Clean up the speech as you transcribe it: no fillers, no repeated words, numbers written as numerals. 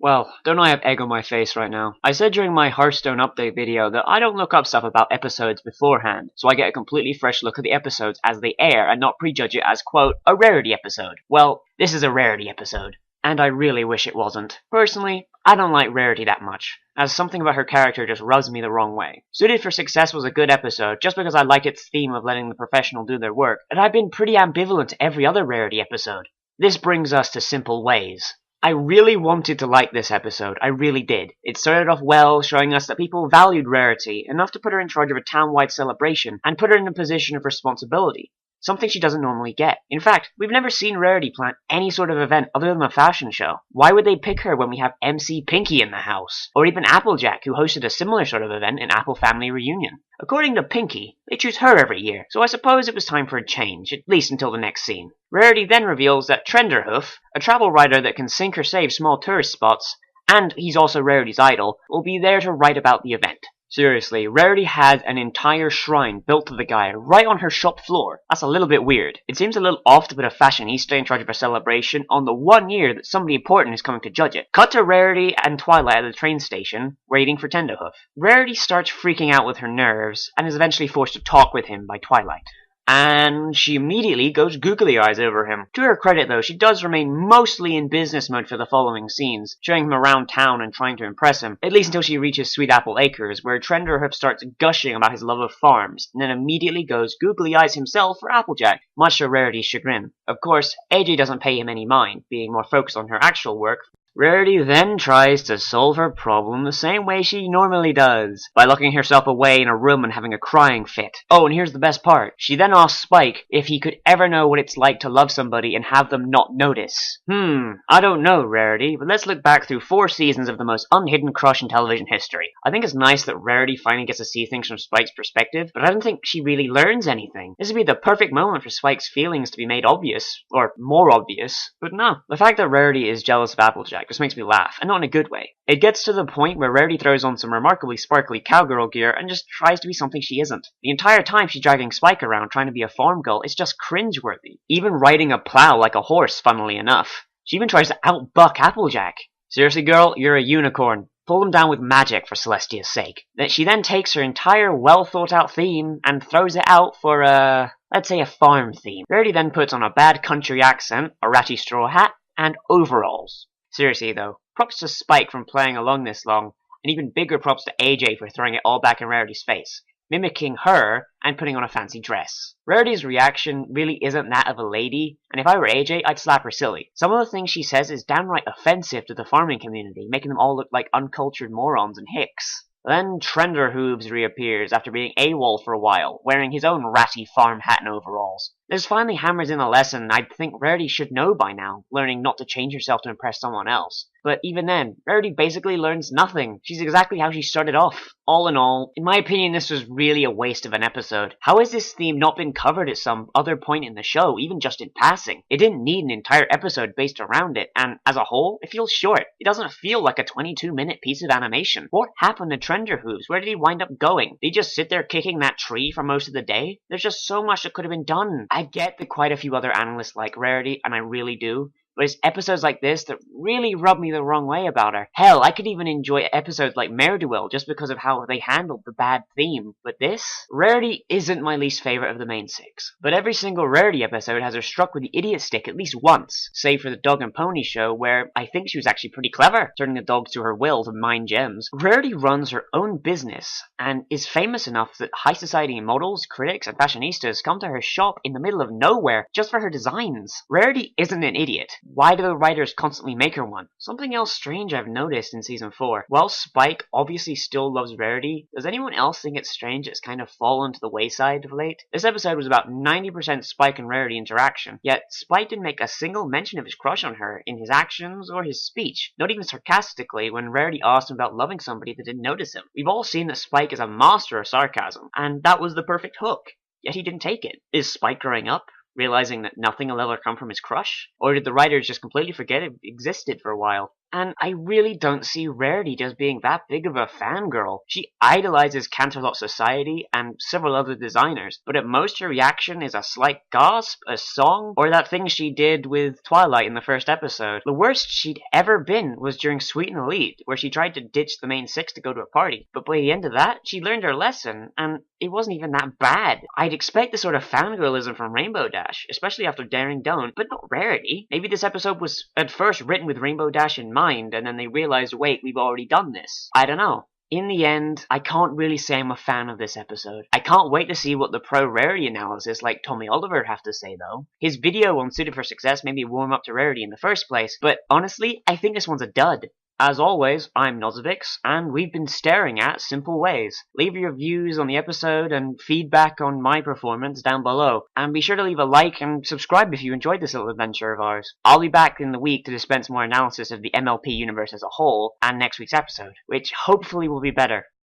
Well, don't I have egg on my face right now? I said during my Hearthstone update video that I don't look up stuff about episodes beforehand, so I get a completely fresh look at the episodes as they air and not prejudge it as, quote, a Rarity episode. Well, this is a Rarity episode, and I really wish it wasn't. Personally, I don't like Rarity that much, as something about her character just rubs me the wrong way. Suited for Success was a good episode, just because I liked its theme of letting the professional do their work, and I've been pretty ambivalent to every other Rarity episode. This brings us to Simple Ways. I really wanted to like this episode, I really did. It started off well, showing us that people valued Rarity enough to put her in charge of a town-wide celebration and put her in a position of responsibility. Something she doesn't normally get. In fact, we've never seen Rarity plan any sort of event other than a fashion show. Why would they pick her when we have MC Pinky in the house? Or even Applejack, who hosted a similar sort of event in Apple Family Reunion. According to Pinky, they choose her every year, so I suppose it was time for a change, at least until the next scene. Rarity then reveals that Trenderhoof, a travel writer that can sink or save small tourist spots, and he's also Rarity's idol, will be there to write about the event. Seriously, Rarity had an entire shrine built to the guy right on her shop floor. That's a little bit weird. It seems a little off to put a fashionista in charge of a celebration on the one year that somebody important is coming to judge it. Cut to Rarity and Twilight at the train station, waiting for Tenderhoof. Rarity starts freaking out with her nerves, and is eventually forced to talk with him by Twilight. And she immediately goes googly eyes over him. To her credit though, she does remain mostly in business mode for the following scenes, showing him around town and trying to impress him, at least until she reaches Sweet Apple Acres, where Trenderhoof starts gushing about his love of farms, and then immediately goes googly eyes himself for Applejack, much to Rarity's chagrin. Of course, AJ doesn't pay him any mind, being more focused on her actual work. Rarity then tries to solve her problem the same way she normally does, by locking herself away in a room and having a crying fit. Oh, and here's the best part. She then asks Spike if he could ever know what it's like to love somebody and have them not notice. I don't know, Rarity, but let's look back through 4 seasons of the most unhidden crush in television history. I think it's nice that Rarity finally gets to see things from Spike's perspective, but I don't think she really learns anything. This would be the perfect moment for Spike's feelings to be made obvious, or more obvious, but no. The fact that Rarity is jealous of Applejack just makes me laugh, and not in a good way. It gets to the point where Rarity throws on some remarkably sparkly cowgirl gear and just tries to be something she isn't. The entire time she's dragging Spike around trying to be a farm girl is just cringeworthy. Even riding a plow like a horse, funnily enough. She even tries to outbuck Applejack. Seriously girl, you're a unicorn. Pull him down with magic for Celestia's sake. She then takes her entire well thought out theme and throws it out for let's say a farm theme. Rarity then puts on a bad country accent, a ratty straw hat, and overalls. Seriously though, props to Spike from playing along this long, and even bigger props to AJ for throwing it all back in Rarity's face, mimicking her and putting on a fancy dress. Rarity's reaction really isn't that of a lady, and if I were AJ, I'd slap her silly. Some of the things she says is downright offensive to the farming community, making them all look like uncultured morons and hicks. Then Trenderhooves reappears after being AWOL for a while, wearing his own ratty farm hat and overalls. This finally hammers in a lesson I'd think Rarity should know by now, learning not to change herself to impress someone else. But even then, Rarity basically learns nothing. She's exactly how she started off. All in all, in my opinion, this was really a waste of an episode. How has this theme not been covered at some other point in the show, even just in passing? It didn't need an entire episode based around it, and as a whole, it feels short. It doesn't feel like a 22-minute piece of animation. What happened to Trenderhooves? Where did he wind up going? Did he just sit there kicking that tree for most of the day? There's just so much that could have been done. I get that quite a few other analysts like Rarity, and I really do. But it's episodes like this that really rub me the wrong way about her. Hell, I could even enjoy episodes like Mare-Duel just because of how they handled the bad theme. But this? Rarity isn't my least favorite of the main 6. But every single Rarity episode has her struck with the idiot stick at least once, save for the Dog and Pony show where I think she was actually pretty clever, turning the dogs to her will to mine gems. Rarity runs her own business and is famous enough that high society models, critics, and fashionistas come to her shop in the middle of nowhere just for her designs. Rarity isn't an idiot. Why do the writers constantly make her one? Something else strange I've noticed in season 4. While Spike obviously still loves Rarity, does anyone else think it's strange it's kind of fallen to the wayside of late? This episode was about 90% Spike and Rarity interaction, yet Spike didn't make a single mention of his crush on her in his actions or his speech, not even sarcastically when Rarity asked him about loving somebody that didn't notice him. We've all seen that Spike is a master of sarcasm, and that was the perfect hook, yet he didn't take it. Is Spike growing up? Realizing that nothing will ever come from his crush? Or did the writers just completely forget it existed for a while? And I really don't see Rarity just being that big of a fangirl. She idolizes Canterlot Society and several other designers, but at most her reaction is a slight gasp, a song, or that thing she did with Twilight in the first episode. The worst she'd ever been was during Sweet and Elite, where she tried to ditch the main six to go to a party. But by the end of that, she learned her lesson, and it wasn't even that bad. I'd expect the sort of fangirlism from Rainbow Dash, especially after Daring Don't, but not Rarity. Maybe this episode was at first written with Rainbow Dash in mind, and then they realized, wait, we've already done this. I don't know. In the end, I can't really say I'm a fan of this episode. I can't wait to see what the pro Rarity analysis like Tommy Oliver have to say though. His video on Suited for Success made me warm up to Rarity in the first place, but honestly, I think this one's a dud. As always, I'm Nozovix, and we've been staring at Simple Ways. Leave your views on the episode and feedback on my performance down below, and be sure to leave a like and subscribe if you enjoyed this little adventure of ours. I'll be back in the week to dispense more analysis of the MLP universe as a whole, and next week's episode, which hopefully will be better.